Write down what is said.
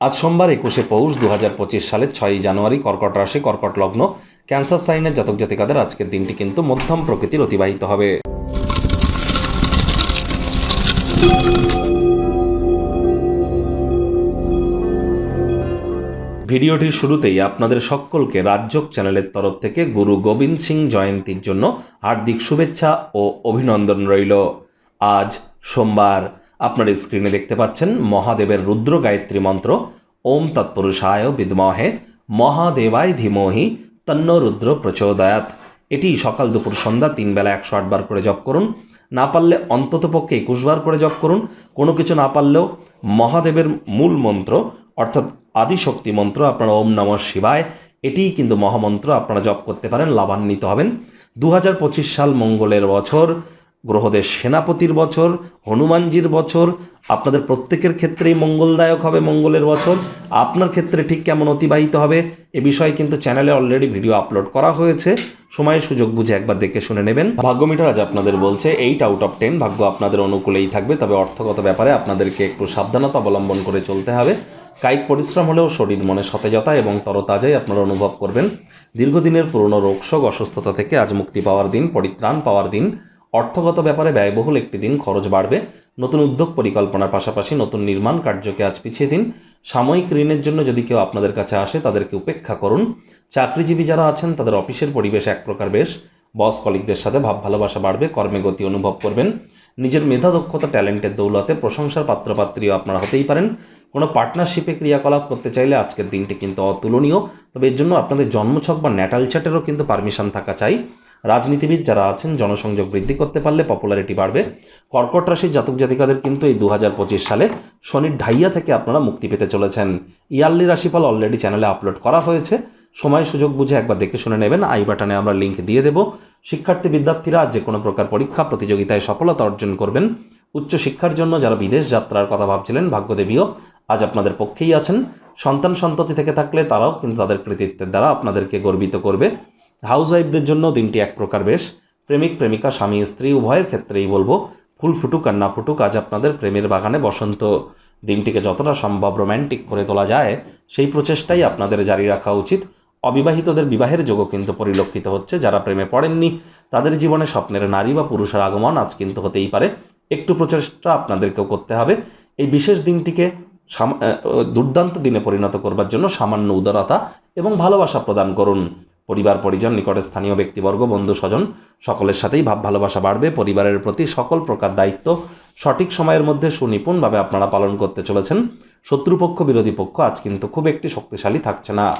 আজ সোমবার 21শে পৌষ 2025 সালের 6ই জানুয়ারি, কর্কট রাশি, কর্কট লগ্ন, ক্যান্সার সাইনের জাতক জাতিকাদের আজকের দিনটি কিন্তু মধ্যম প্রকৃতির অতিবাহিত হবে। ভিডিওটির শুরুতেই আপনাদের সকলকে রাজযোগ চ্যানেলের তরফ থেকে গুরু গোবিন্দ সিং জয়ন্তীর জন্য হার্দিক শুভেচ্ছা ও অভিনন্দন রইল। আজ সোমবার আপনার স্ক্রিনে দেখতে পাচ্ছেন মহাদেবের রুদ্র গায়ত্রী মন্ত্র ওম তৎপুরুষায় বিদ্মহে মহাদেবায় ধীমহি তন্ন রুদ্র প্রচোদয়াৎ। এটি সকাল দুপুর সন্ধ্যা 3 বেলা 108 বার করে জপ করুন। না পারলে অন্ততপক্ষে 21 বার করে জপ করুন। কোনো কিছু না পারলেও মহাদেবের মূল মন্ত্র অর্থাৎ আদিশক্তি মন্ত্র আপনারা ওম নমঃ শিবায়, এটিই কিন্তু মহামন্ত্র আপনারা জপ করতে পারেন, লাভান্বিত হবেন। 2025 সাল মঙ্গলের বছর, গ্রহদের সেনাপতির বছর, হনুমানজির বছর, আপনাদের প্রত্যেকের ক্ষেত্রেই মঙ্গলদায়ক হবে মঙ্গলের বছর। আপনার ক্ষেত্রে ঠিক কেমন অতিবাহিত হবে এ বিষয়ে কিন্তু চ্যানেলে অলরেডি ভিডিও আপলোড করা হয়েছে, সময় সুযোগ বুঝে একবার দেখে শুনে নেবেন। ভাগ্যমিটার আজ আপনাদের বলছে 8 আউট অফ 10 ভাগ্য আপনাদের অনুকূলেই থাকবে, তবে অর্থগত ব্যাপারে আপনাদেরকে একটু সাবধানতা অবলম্বন করে চলতে হবে। কায়িক পরিশ্রম হলেও শরীর মনে সতেজতা এবং তরতাজাই আপনারা অনুভব করবেন। দীর্ঘদিনের পুরনো রোগশোক অসুস্থতা থেকে আজ মুক্তি পাওয়ার দিন, পরিত্রাণ পাওয়ার দিন। অর্থগত ব্যাপারে ব্যয়বহুল একটি দিন, খরচ বাড়বে। নতুন উদ্যোগ পরিকল্পনার পাশাপাশি নতুন নির্মাণ কার্যকে আজ পিছিয়ে দিন। সাময়িক ঋণের জন্য যদি কেউ আপনাদের কাছে আসে তাদেরকে উপেক্ষা করুন। চাকরিজীবী যারা আছেন তাদের অফিসের পরিবেশ এক প্রকার বেশ, বস কলিগদের সাথে ভাব ভালোবাসা বাড়বে, কর্মে গতি অনুভব করবেন। নিজের মেধা দক্ষতা ট্যালেন্টের দৌলতে প্রশংসার পাত্রপাত্রীও আপনারা হতেই পারেন। কোনো পার্টনারশিপে ক্রিয়াকলাপ করতে চাইলে আজকের দিনটি কিন্তু অতুলনীয়, তবে এর জন্য আপনাদের জন্মছক বা ন্যাটাল চার্টেরও কিন্তু পারমিশন থাকা চাই। রাজনীতিবিদ যারা আছেন জনসংযোগ বৃদ্ধি করতে পারলে পপুলারিটি বাড়বে। কর্কট রাশির জাতক জাতিকাদের কিন্তু এই 2025 সালে শনির ঢাইয়া থেকে আপনারা মুক্তি পেতে চলেছেন। ইয়ারলি রাশিফল অলরেডি চ্যানেলে আপলোড করা হয়েছে, সময় সুযোগ বুঝে একবার দেখে শুনে নেবেন। আই বাটনে আমরা লিঙ্ক দিয়ে দেব। শিক্ষার্থী বিদ্যার্থীরা যে কোনো প্রকার পরীক্ষা প্রতিযোগিতায় সফলতা অর্জন করবেন। উচ্চশিক্ষার জন্য যারা বিদেশ যাত্রার কথা ভাবছিলেন ভাগ্যদেবীও আজ আপনাদের পক্ষেই আছেন। সন্তান সন্ততি থেকে থাকলে তারাও কিন্তু তাদের কৃতিত্বের দ্বারা আপনাদেরকে গর্বিত করবে। হাউসওয়াইফদের জন্য দিনটি এক প্রকার বেশ। প্রেমিক প্রেমিকা স্বামী স্ত্রী উভয়ের ক্ষেত্রেই বলবো ফুল ফুটুক আর না ফুটুক, আজ আপনাদের প্রেমের বাগানে বসন্ত। দিনটিকে যতটা সম্ভব রোম্যান্টিক করে তোলা যায় সেই প্রচেষ্টাই আপনাদের জারি রাখা উচিত। অবিবাহিতদের বিবাহের যোগও কিন্তু পরিলক্ষিত হচ্ছে। যারা প্রেমে পড়েননি তাদের জীবনে স্বপ্নের নারী বা পুরুষের আগমন আজ কিন্তু হতেই পারে। একটু প্রচেষ্টা আপনাদেরকেও করতে হবে। এই বিশেষ দিনটিকে দুর্দান্ত দিনে পরিণত করবার জন্য সামান্য উদারতা এবং ভালোবাসা প্রদান করুন। পরিবার পরিজন, নিকটের স্থানীয় ব্যক্তিবর্গ, বন্ধু স্বজন সকলের সাথেই ভাব ভালোবাসা বাড়বে। পরিবারের প্রতি সকল প্রকার দায়িত্ব সঠিক সময়ের মধ্যে সুনিপুণভাবে আপনারা পালন করতে চলেছেন। শত্রুপক্ষ বিরোধী পক্ষ আজ কিন্তু খুব একটি শক্তিশালী থাকছে না।